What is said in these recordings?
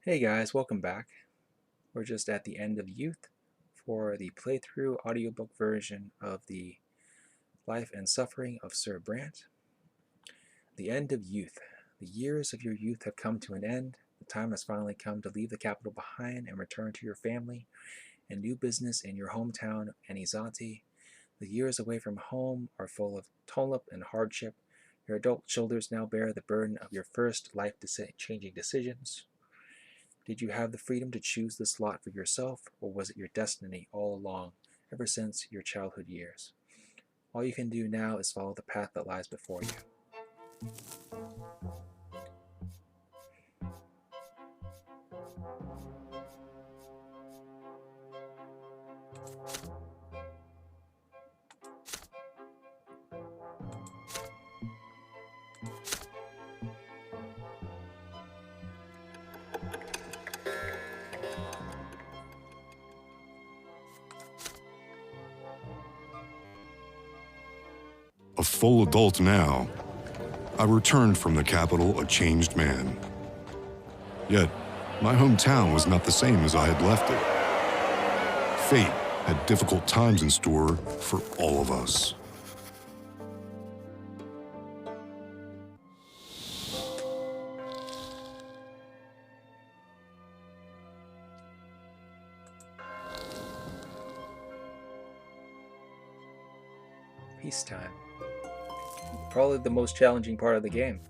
Hey guys, welcome back. We're just at the end of Youth for the playthrough audiobook version of the Life and Suffering of Sir Brante. The end of youth. The years of your youth have come to an end. The time has finally come to leave the capital behind and return to your family and new business in your hometown, Anizati. The years away from home are full of tumult and hardship. Your adult shoulders now bear the burden of your first life-changing decisions. Did you have the freedom to choose this lot for yourself, or was it your destiny all along, ever since your childhood years? All you can do now is follow the path that lies before you. A full adult now, I returned from the capital a changed man. Yet, my hometown was not the same as I had left it. Fate had difficult times in store for all of us. Peacetime. Probably the most challenging part of the game.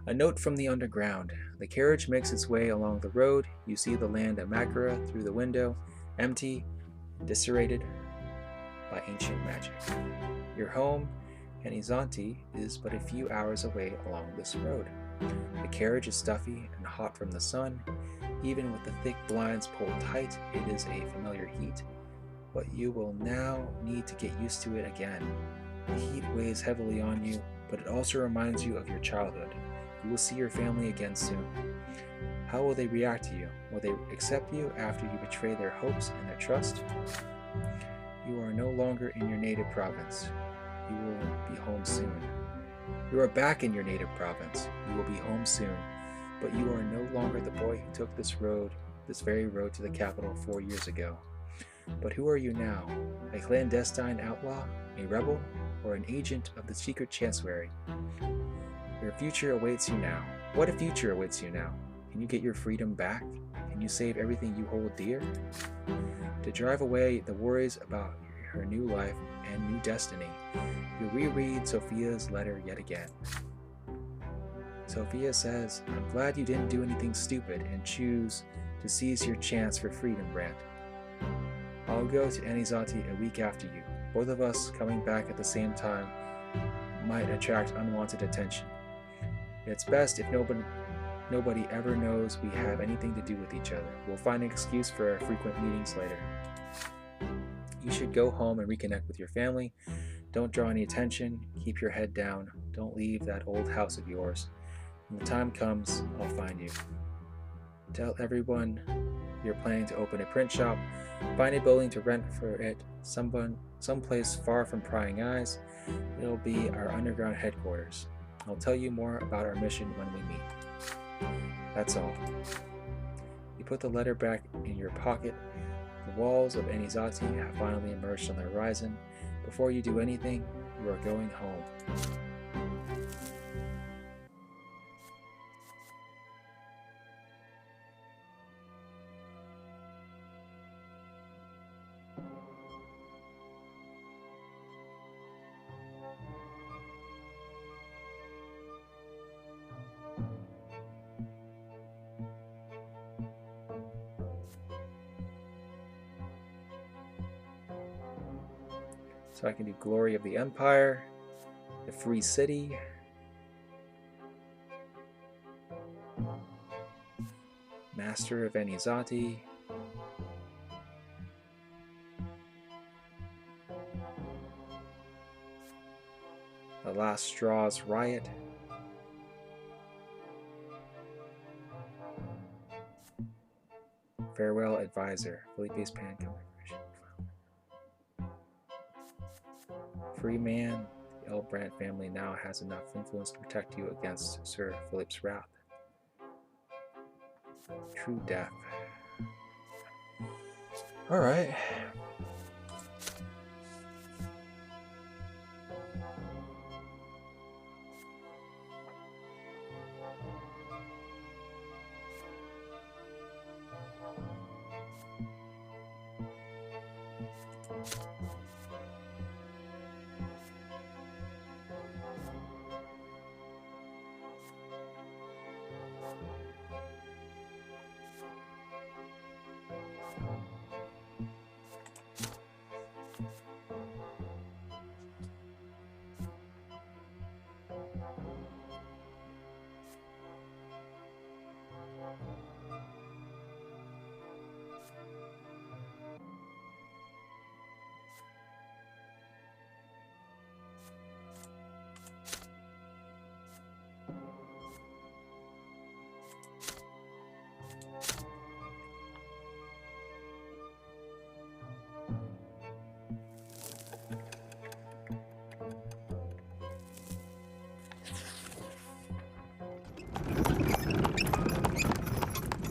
A note from the underground. The carriage makes its way along the road. You see the land of Makara through the window, empty, disarrayed by ancient magic. Your home, Anizanti, is but a few hours away along this road. The carriage is stuffy and hot from the sun. Even with the thick blinds pulled tight, it is a familiar heat. But you will now need to get used to it again. The heat weighs heavily on you, but it also reminds you of your childhood. You will see your family again soon. How will they react to you? Will they accept you after you betray their hopes and their trust? You are no longer in your native province. You will be home soon. You are back in your native province. You will be home soon. But you are no longer the boy who took this very road to the capital 4 years ago. But who are you now? A clandestine outlaw? A rebel? Or an agent of the secret chancellery? Your future awaits you now. What a future awaits you now? Can you get your freedom back? Can you save everything you hold dear? To drive away the worries about her new life and new destiny, you reread Sophia's letter yet again. Sophia says, "I'm glad you didn't do anything stupid and choose to seize your chance for freedom, Brante. I'll go to Anizati a week after you. Both of us coming back at the same time might attract unwanted attention. It's best if nobody ever knows we have anything to do with each other. We'll find an excuse for our frequent meetings later. You should go home and reconnect with your family. Don't draw any attention. Keep your head down. Don't leave that old house of yours. When the time comes, I'll find you. Tell everyone you're planning to open a print shop. Find a building to rent for it, someplace far from prying eyes. It'll be our underground headquarters. I'll tell you more about our mission when we meet." That's all. You put the letter back in your pocket. The walls of Anizati have finally emerged on the horizon. Before you do anything, you are going home. So I can do Glory of the Empire, the Free City, Master of Anizati, The Last Straw's Riot, Farewell Advisor, Felipe's Pan Configuration. Free man, the L. Brante family now has enough influence to protect you against Sir Philip's wrath. True death. Alright.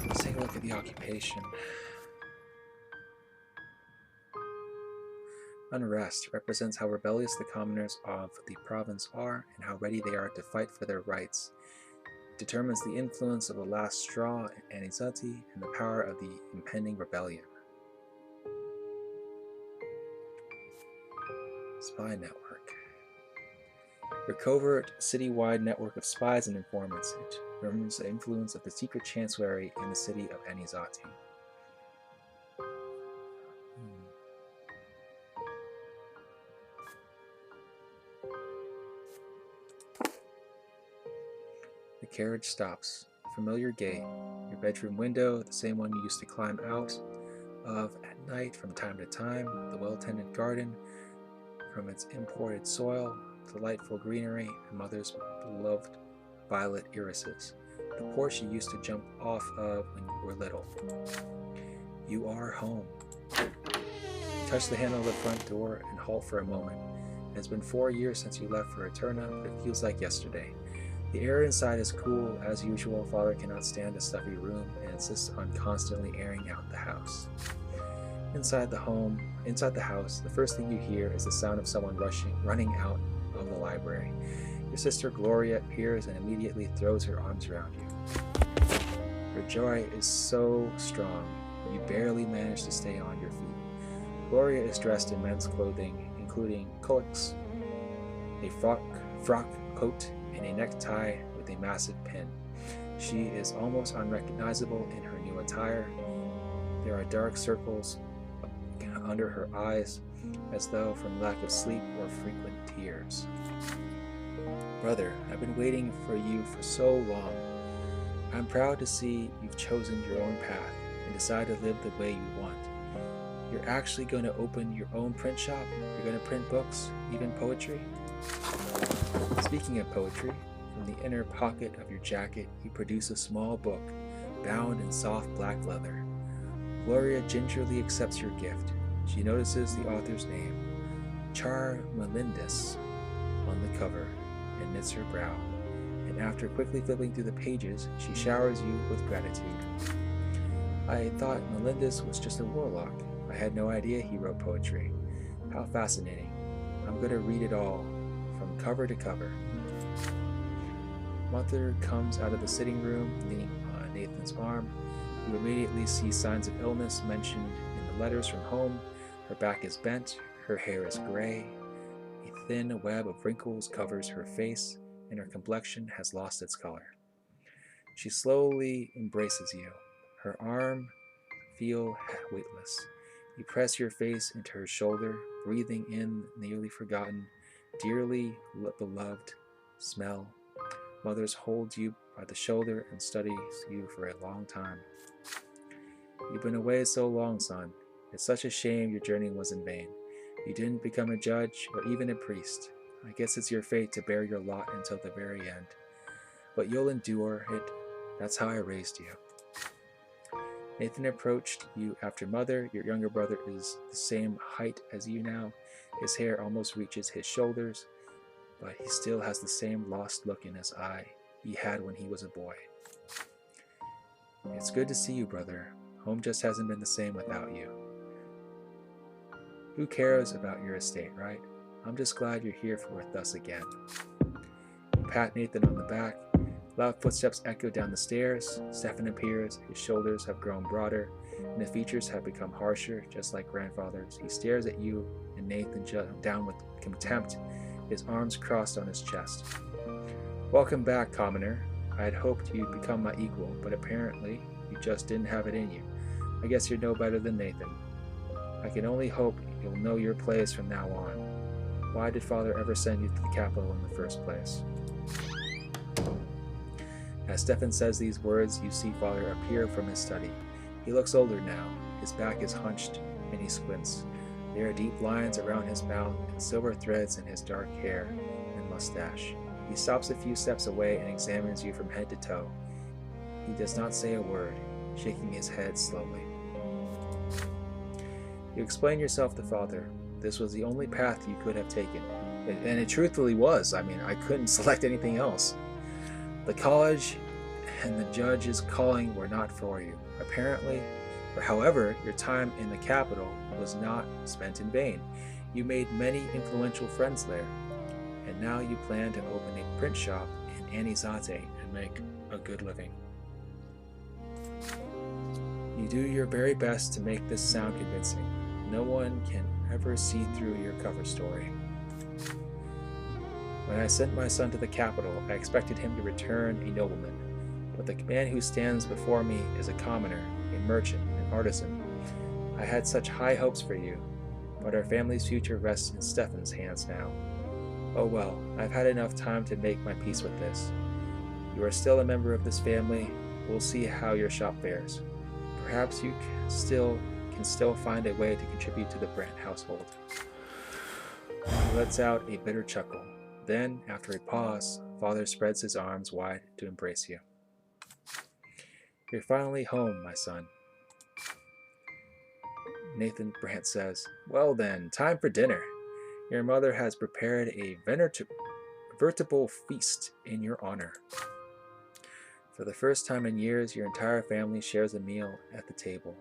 Let's take a look at the occupation. Unrest represents how rebellious the commoners of the province are and how ready they are to fight for their rights. It determines the influence of the last straw in Anizati and the power of the impending rebellion. Spy network. Your covert, citywide network of spies and informants. It determines the influence of the secret chancellery in the city of Anizati. The carriage stops. A familiar gate. Your bedroom window, the same one you used to climb out of at night from time to time. The well-tended garden, from its imported soil, delightful greenery, and mother's beloved violet irises. The porch you used to jump off of when you were little. You are home. You touch the handle of the front door and halt for a moment. It has been 4 years since you left for Eterna, but it feels like yesterday. The air inside is cool. As usual, Father cannot stand a stuffy room and insists on constantly airing out the house. Inside the house, the first thing you hear is the sound of someone running out of the library. Your sister Gloria appears and immediately throws her arms around you. Her joy is so strong, you barely manage to stay on your feet. Gloria is dressed in men's clothing, including culottes, a frock coat, and a necktie with a massive pin. She is almost unrecognizable in her new attire. There are dark circles under her eyes, as though from lack of sleep or frequent tears. Brother, I've been waiting for you for so long. I'm proud to see you've chosen your own path and decided to live the way you want. You're actually going to open your own print shop? You're going to print books, even poetry? Speaking of poetry, from the inner pocket of your jacket, you produce a small book, bound in soft black leather. Gloria gingerly accepts your gift. She notices the author's name, Char Melindis, on the cover, and knits her brow. And after quickly flipping through the pages, she showers you with gratitude. I thought Melindis was just a warlock. I had no idea he wrote poetry. How fascinating. I'm going to read it all, from cover to cover. Mother comes out of the sitting room, leaning on Nathan's arm. You immediately see signs of illness mentioned in the letters from home. Her back is bent, her hair is gray. A thin web of wrinkles covers her face, and her complexion has lost its color. She slowly embraces you. Her arm feels weightless. You press your face into her shoulder, breathing in the nearly forgotten, dearly beloved smell. Mothers hold you by the shoulder and studies you for a long time. You've been away so long, son. It's such a shame your journey was in vain. You didn't become a judge or even a priest. I guess it's your fate to bear your lot until the very end. But you'll endure it. That's how I raised you. Nathan approached you after Mother. Your younger brother is the same height as you now. His hair almost reaches his shoulders, but he still has the same lost look in his eye he had when he was a boy. It's good to see you, brother. Home just hasn't been the same without you. Who cares about your estate, right? I'm just glad you're here with us again. You pat Nathan on the back. Loud footsteps echo down the stairs. Stefan appears. His shoulders have grown broader, and his features have become harsher, just like grandfather's. He stares at you and Nathan down with contempt, his arms crossed on his chest. Welcome back, commoner. I had hoped you'd become my equal, but apparently you just didn't have it in you. I guess you're no better than Nathan. I can only hope you'll know your place from now on. Why did Father ever send you to the capital in the first place? As Stefan says these words, you see Father appear from his study. He looks older now. His back is hunched, and he squints. There are deep lines around his mouth and silver threads in his dark hair and mustache. He stops a few steps away and examines you from head to toe. He does not say a word, shaking his head slowly. You explain yourself to Father. This was the only path you could have taken. And it truthfully was. I mean, I couldn't select anything else. The college and the judge's calling were not for you. Apparently, or however, your time in the capital was not spent in vain. You made many influential friends there, and now you plan to open a print shop in Anizate and make a good living. You do your very best to make this sound convincing. No one can ever see through your cover story. When I sent my son to the capital, I expected him to return a nobleman, but the man who stands before me is a commoner, a merchant, an artisan. I had such high hopes for you, but our family's future rests in Stefan's hands now. Oh well, I've had enough time to make my peace with this. You are still a member of this family. We'll see how your shop fares. Perhaps you can still find a way to contribute to the Brant household. He lets out a bitter chuckle. Then, after a pause, Father spreads his arms wide to embrace you. You're finally home, my son. Nathan Brant says, Well then, time for dinner. Your mother has prepared a veritable feast in your honor. For the first time in years, your entire family shares a meal at the table.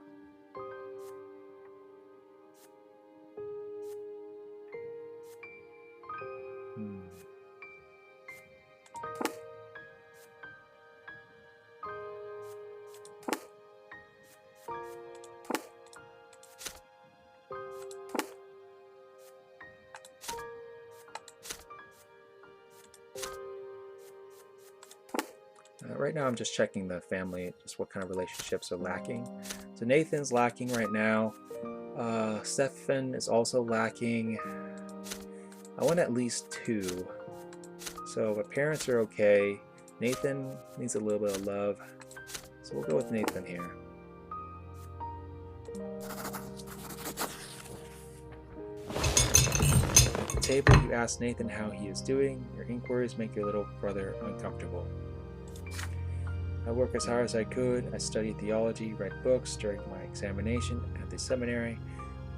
Right now I'm just checking the family, just what kind of relationships are lacking. So Nathan's lacking right now. Stefan is also lacking. I want at least 2. So the parents are okay. Nathan needs a little bit of love. So we'll go with Nathan here. At the table, you ask Nathan how he is doing. Your inquiries make your little brother uncomfortable. I work as hard as I could. I studied theology, read books during my examination at the seminary.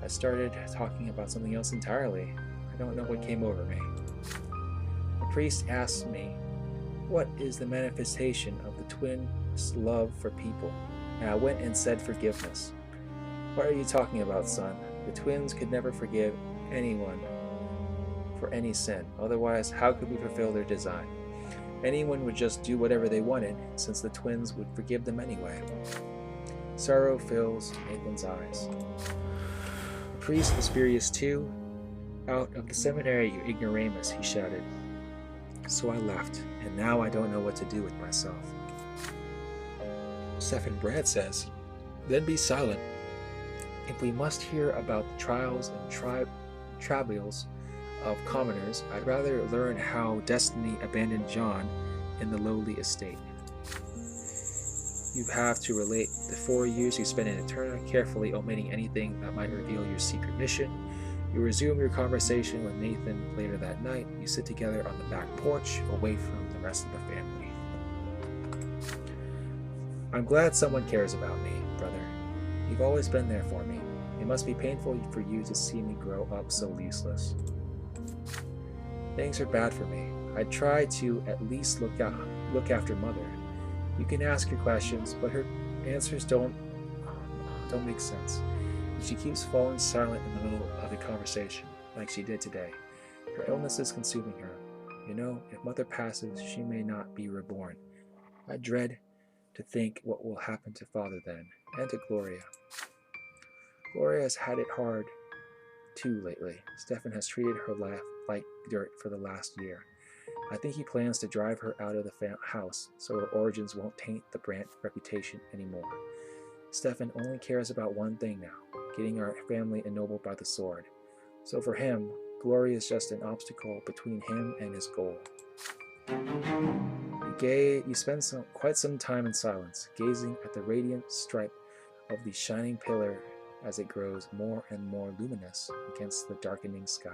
I started talking about something else entirely. I don't know what came over me. The priest asked me, what is the manifestation of the twins' love for people? And I went and said forgiveness. What are you talking about, son? The twins could never forgive anyone for any sin. Otherwise, how could we fulfill their design? Anyone would just do whatever they wanted, since the twins would forgive them anyway. Sorrow fills Nathan's eyes. The priest was furious too. Out of the seminary, you ignoramus, he shouted. So I left, and now I don't know what to do with myself. Stefan Brant says, Then be silent. If we must hear about the trials and travails of commoners, I'd rather learn how destiny abandoned John in the lowly estate. You have to relate the 4 years you spent in Eterna, carefully omitting anything that might reveal your secret mission. You resume your conversation with Nathan later that night. You sit together on the back porch, away from the rest of the family. I'm glad someone cares about me, brother. You've always been there for me. It must be painful for you to see me grow up so useless. Things are bad for me. I try to at least look after Mother. You can ask your questions, but her answers don't make sense. She keeps falling silent in the middle of a conversation, like she did today. Her illness is consuming her. You know, if Mother passes, she may not be reborn. I dread to think what will happen to Father then, and to Gloria. Gloria has had it hard, too, lately. Stefan has treated her life like dirt for the last year. I think he plans to drive her out of the house so her origins won't taint the Brant reputation anymore. Stefan only cares about one thing now, getting our family ennobled by the sword. So for him, Gloria is just an obstacle between him and his goal. You spend quite some time in silence, gazing at the radiant stripe of the shining pillar as it grows more and more luminous against the darkening sky.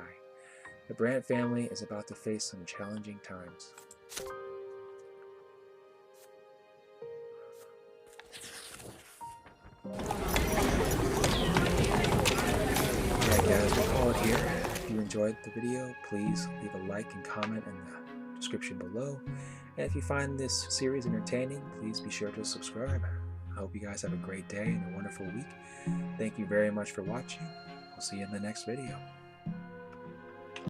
The Brant family is about to face some challenging times. Alright guys, we'll call it here. If you enjoyed the video, please leave a like and comment in the description below. And if you find this series entertaining, please be sure to subscribe. I hope you guys have a great day and a wonderful week. Thank you very much for watching. We'll see you in the next video.